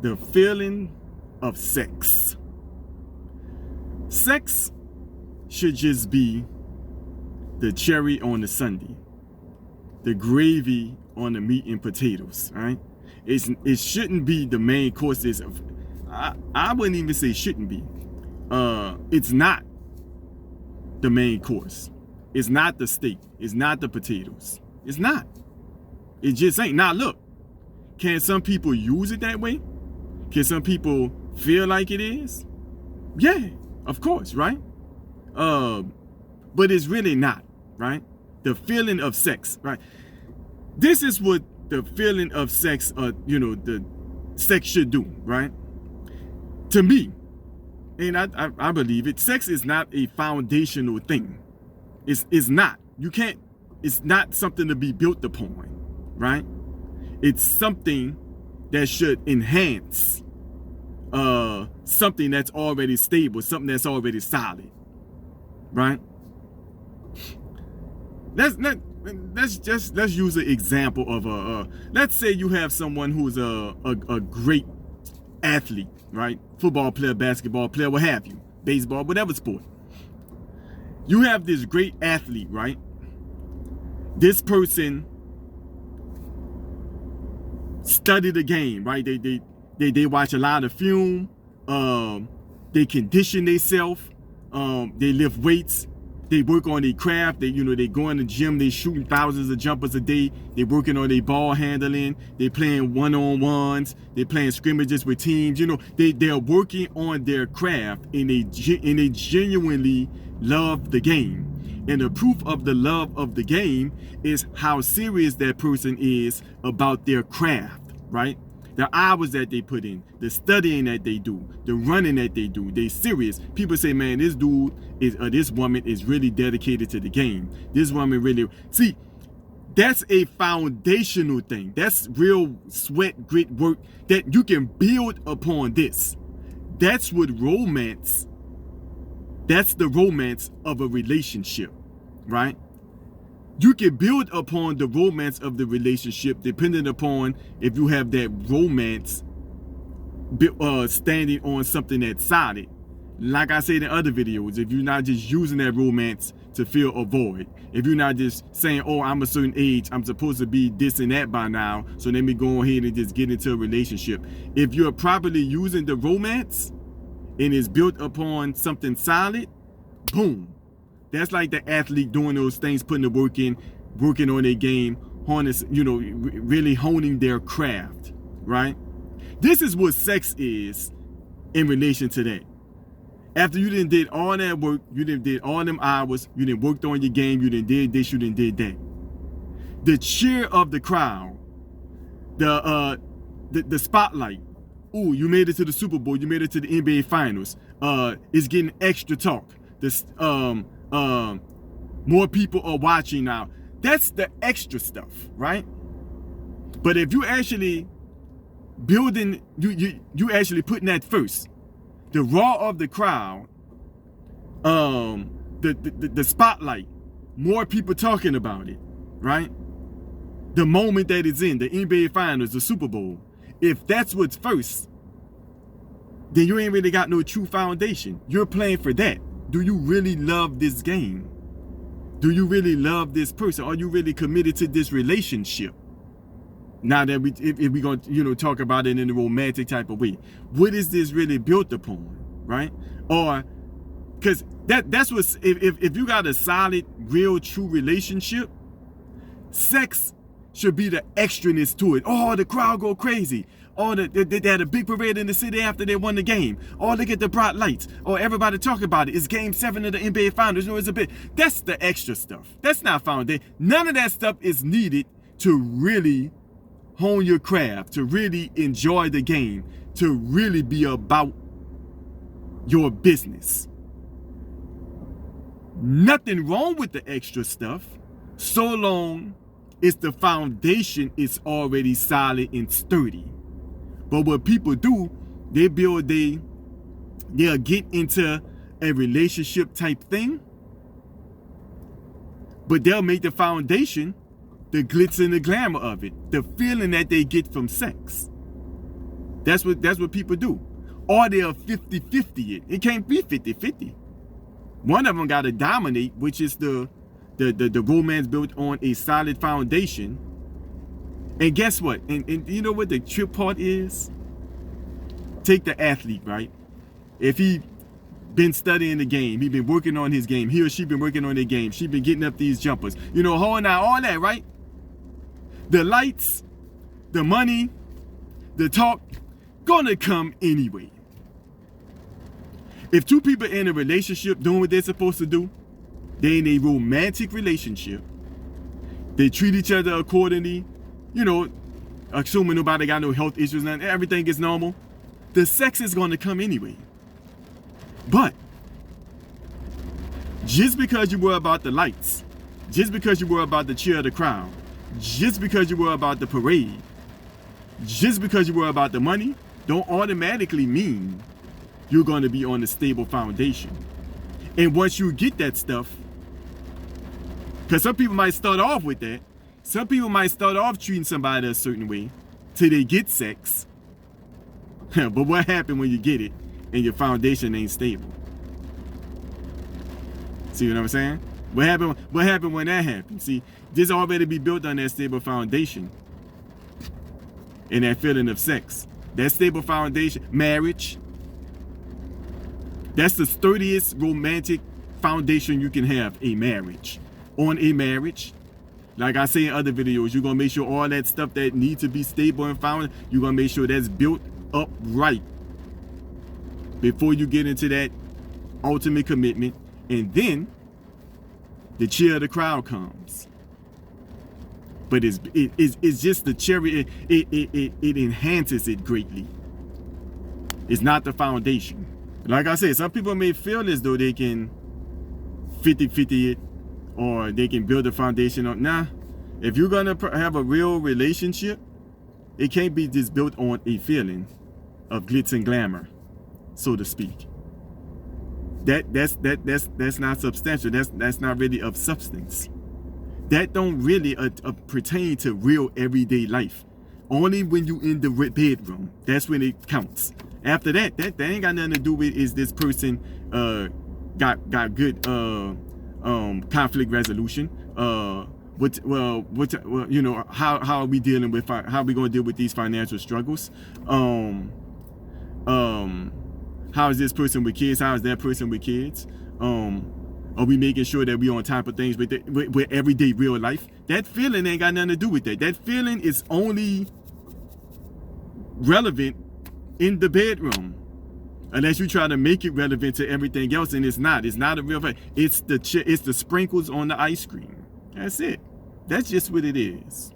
The feeling of sex. Sex should just be the cherry on the sundae, the gravy on the meat and potatoes, right? It shouldn't be the main courses of. I wouldn't even say shouldn't be. It's not the main course. It's not the steak. It's not the potatoes. It's not. It just ain't. Now look, can some people use it that way? Can some people feel like it is? Yeah, of course, right? But it's really not, right? The feeling of sex, right? This is what the feeling of sex, the sex should do, right? To me, and I believe it, sex is not a foundational thing. It's not. You can't, it's not something to be built upon, right? It's something that should enhance something that's already stable, something that's already solid, right? Let's use an example of let's say you have someone who's a great athlete, right? Football player, basketball player, what have you, baseball, whatever sport. You have this great athlete, right? This person study the game, right? They watch a lot of film. They condition themselves. They lift weights. They work on their craft. They go in the gym. They shooting thousands of jumpers a day. They working on their ball handling. They playing one-on-ones. They playing scrimmages with teams. They're working on their craft, and they genuinely love the game. And the proof of the love of the game is how serious that person is about their craft, right? The hours that they put in, the studying that they do, the running that they do, they serious. People say, man, this dude is, this woman is really dedicated to the game. This woman really, see, that's a foundational thing. That's real sweat, grit work that you can build upon this. That's what romance, that's the romance of a relationship, right? You can build upon the romance of the relationship depending upon if you have that romance standing on something that's solid. Like I said in other videos, if you're not just using that romance to fill a void, if you're not just saying, oh, I'm a certain age, I'm supposed to be this and that by now, so let me go ahead and just get into a relationship. If you're properly using the romance and it's built upon something solid, boom. That's like the athlete doing those things, putting the work in, working on their game, really honing their craft, right? This is what sex is in relation to that. After you done did all that work, you done did all them hours, you done worked on your game, you done did this, you done did that. The cheer of the crowd, the spotlight. Ooh, you made it to the Super Bowl, you made it to the NBA Finals. It's getting extra talk. More people are watching now. That's the extra stuff, right? But if you actually building, you actually putting that first, the raw of the crowd, the spotlight, more people talking about it, right? The moment that it's in, the NBA Finals, the Super Bowl, if that's what's first, then you ain't really got no true foundation. You're playing for that. Do you really love this game? Do you really love this person? Are you really committed to this relationship? Now that if we're going to talk about it in a romantic type of way, what is this really built upon, right? Or because that's what, if you got a solid, real, true relationship, sex should be the extraness to it. Oh, the crowd go crazy. Oh, they had a big parade in the city after they won the game. Oh, look at the bright lights. Oh, everybody talk about it. It's game 7 of the NBA Finals. It's a bit. That's the extra stuff. That's not found. None of that stuff is needed to really hone your craft, to really enjoy the game, to really be about your business. Nothing wrong with the extra stuff, so long as the foundation is already solid and sturdy. But what people do, they'll get into a relationship type thing, but they'll make the foundation the glitz and the glamour of it, the feeling that they get from sex. That's what people do. Or they're 50-50 it. It can't be 50-50. One of them got to dominate, which is the romance built on a solid foundation. And guess what? And you know what the trip part is? Take the athlete, right? If he been studying the game, he been working on his game, he or she been working on their game, she been getting up these jumpers, you know, holding out all that, right? The lights, the money, the talk, gonna come anyway. If two people in a relationship doing what they're supposed to do, they in a romantic relationship, they treat each other accordingly, you know, assuming nobody got no health issues and everything is normal, the sex is gonna come anyway. But just because you worry about the lights, just because you worry about the cheer of the crowd, just because you worry about the parade, just because you worry about the money, don't automatically mean you're going to be on a stable foundation. And once you get that stuff, because some people might start off with that, some people might start off treating somebody a certain way till they get sex. But what happened when you get it and your foundation ain't stable? See what I'm saying? What happened when that happened? See, this already be built on that stable foundation and that feeling of sex. That stable foundation, marriage, that's the sturdiest romantic foundation you can have, a marriage. On a marriage, like I say in other videos, you're gonna make sure all that stuff that needs to be stable and founded, you're gonna make sure that's built up right before you get into that ultimate commitment. And then the cheer of the crowd comes. But it's just the cherry, it enhances it greatly. It's not the foundation. Like I said, some people may feel as though they can 50-50 it, or they can build a foundation on. Nah, if you're gonna have a real relationship, it can't be just built on a feeling of glitz and glamour, so to speak. That's not substantial. That's not really of substance. That don't really pertain to real everyday life. Only when you in the bedroom, that's when it counts. After that ain't got nothing to do with is this person got good conflict resolution. You know, how are we dealing with, how are we going to deal with these financial struggles? How is this person with kids? How is that person with kids? Are we making sure that we on top of things with everyday real life? That feeling ain't got nothing to do with that. That feeling is only relevant in the bedroom, unless you try to make it relevant to everything else, and it's not. It's not a real fact. It's the sprinkles on the ice cream. That's it. That's just what it is.